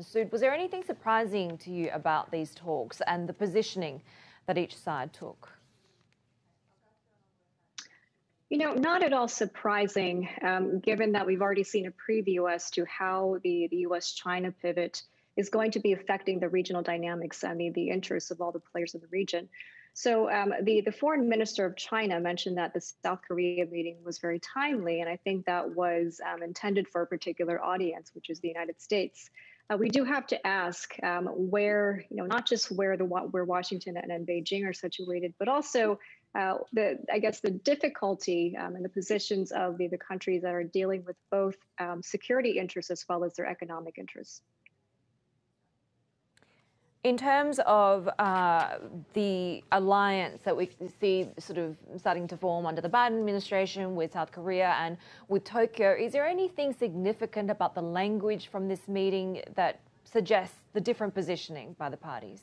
Soo, was there anything surprising to you about these talks and the positioning that each side took? Not at all surprising, given that we've already seen a preview as to how the U.S.-China pivot is going to be affecting the regional dynamics and the interests of all the players in the region. So the foreign minister of China mentioned that the South Korea meeting was very timely, and I think that was intended for a particular audience, which is the United States. We do have to ask where, not just where Washington and Beijing are situated, but also I guess the difficulty and the positions of the countries that are dealing with both security interests as well as their economic interests. In terms of the alliance that we see sort of starting to form under the Biden administration with South Korea and with Tokyo, is there anything significant about the language from this meeting that suggests the different positioning by the parties?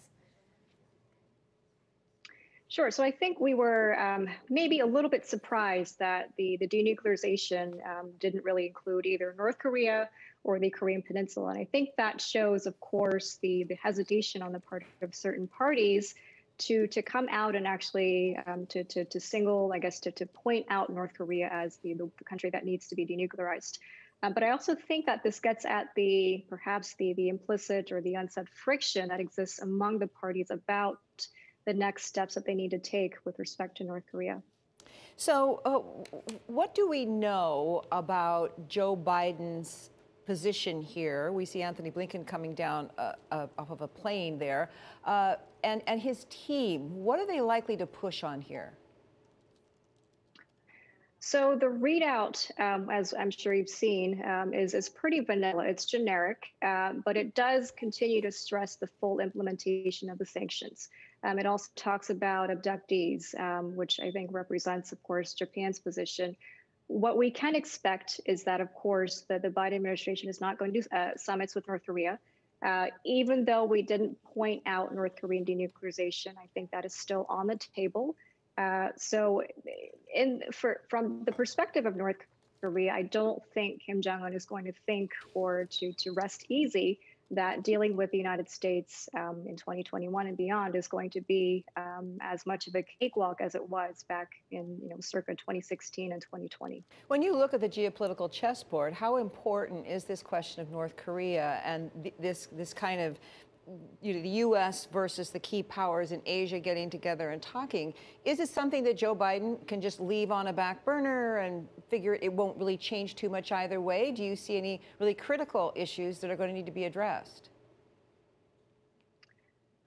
Sure. So I think we were maybe a little bit surprised that the denuclearization didn't really include either North Korea or the Korean Peninsula. And I think that shows, of course, the hesitation on the part of certain parties to come out and actually to single, I guess, to point out North Korea as the country that needs to be denuclearized. But I also think that this gets at perhaps the implicit or the unsaid friction that exists among the parties about the next steps that they need to take with respect to North Korea. So what do we know about Joe Biden's position here? We see Anthony Blinken coming down off of a plane there. And his team, what are they likely to push on here? So the readout, as I'm sure you've seen, is pretty vanilla. It's generic, but it does continue to stress the full implementation of the sanctions. It also talks about abductees, which I think represents, of course, Japan's position. What we can expect is that, of course, that the Biden administration is not going to do summits with North Korea. Even though we didn't point out North Korean denuclearization, I think that is still on the table. So from the perspective of North Korea, I don't think Kim Jong-un is going to think or to rest easy that dealing with the United States in 2021 and beyond is going to be as much of a cakewalk as it was back in circa 2016 and 2020. When you look at the geopolitical chessboard, how important is this question of North Korea and this kind of the U.S. versus the key powers in Asia getting together and talking? Is it something that Joe Biden can just leave on a back burner and figure it won't really change too much either way? Do you see any really critical issues that are going to need to be addressed?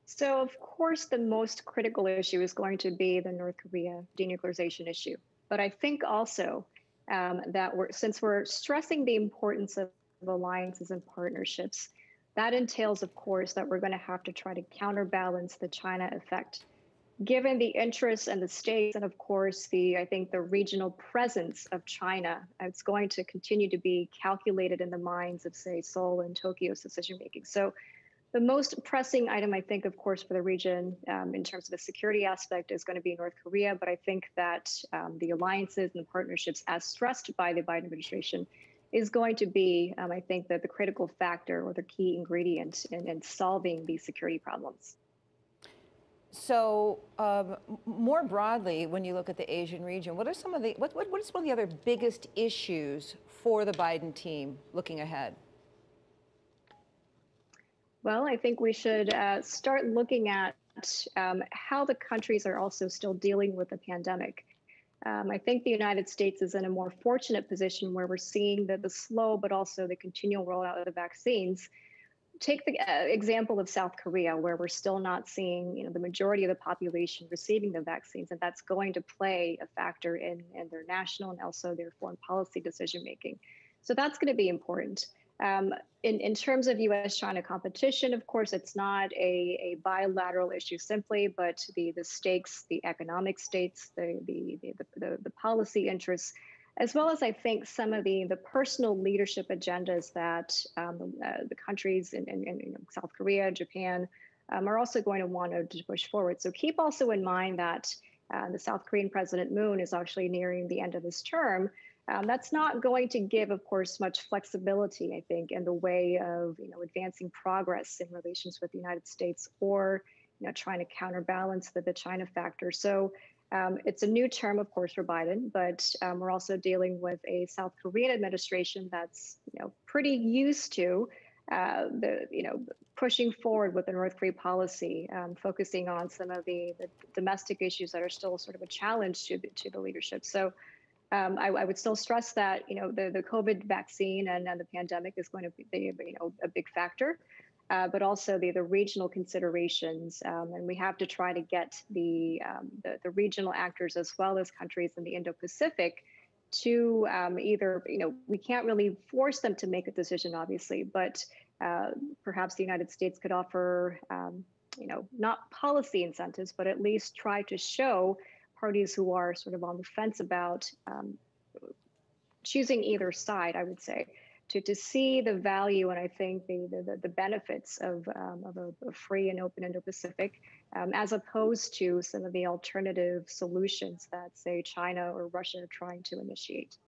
So, of course, the most critical issue is going to be the North Korea denuclearization issue. But I think also that since we're stressing the importance of alliances and partnerships, that entails, of course, that we're going to have to try to counterbalance the China effect. Given the interests and the stakes, and of course, I think the regional presence of China, it's going to continue to be calculated in the minds of, say, Seoul and Tokyo's decision making. So the most pressing item, I think, of course, for the region in terms of the security aspect is going to be North Korea. But I think that the alliances and the partnerships, as stressed by the Biden administration, is going to be, I think, that the critical factor or the key ingredient in solving these security problems. So more broadly, when you look at the Asian region, what is one of the other biggest issues for the Biden team looking ahead? Well, I think we should start looking at how the countries are also still dealing with the pandemic. I think the United States is in a more fortunate position where we're seeing the slow, but also the continual rollout of the vaccines. Take the example of South Korea, where we're still not seeing the majority of the population receiving the vaccines, and that's going to play a factor in their national and also their foreign policy decision making. So that's going to be important. In terms of U.S.-China competition, of course, it's not a bilateral issue simply, but the stakes, the economic stakes, the policy interests, as well as I think some of the personal leadership agendas that the countries in South Korea, Japan, are also going to want to push forward. So keep also in mind that the South Korean President Moon is actually nearing the end of his term. That's not going to give, of course, much flexibility, I think, in the way of advancing progress in relations with the United States, or trying to counterbalance the China factor. So it's a new term, of course, for Biden, but we're also dealing with a South Korean administration that's pretty used to pushing forward with the North Korea policy, focusing on some of the domestic issues that are still sort of a challenge to the leadership. So I would still stress that the COVID vaccine and the pandemic is going to be a big factor, but also the regional considerations, and we have to try to get the regional actors as well as countries in the Indo-Pacific to either we can't really force them to make a decision, obviously, but perhaps the United States could offer not policy incentives, but at least try to show parties who are sort of on the fence about choosing either side, I would say, to see the value and I think the benefits of a free and open Indo-Pacific, as opposed to some of the alternative solutions that, say, China or Russia are trying to initiate.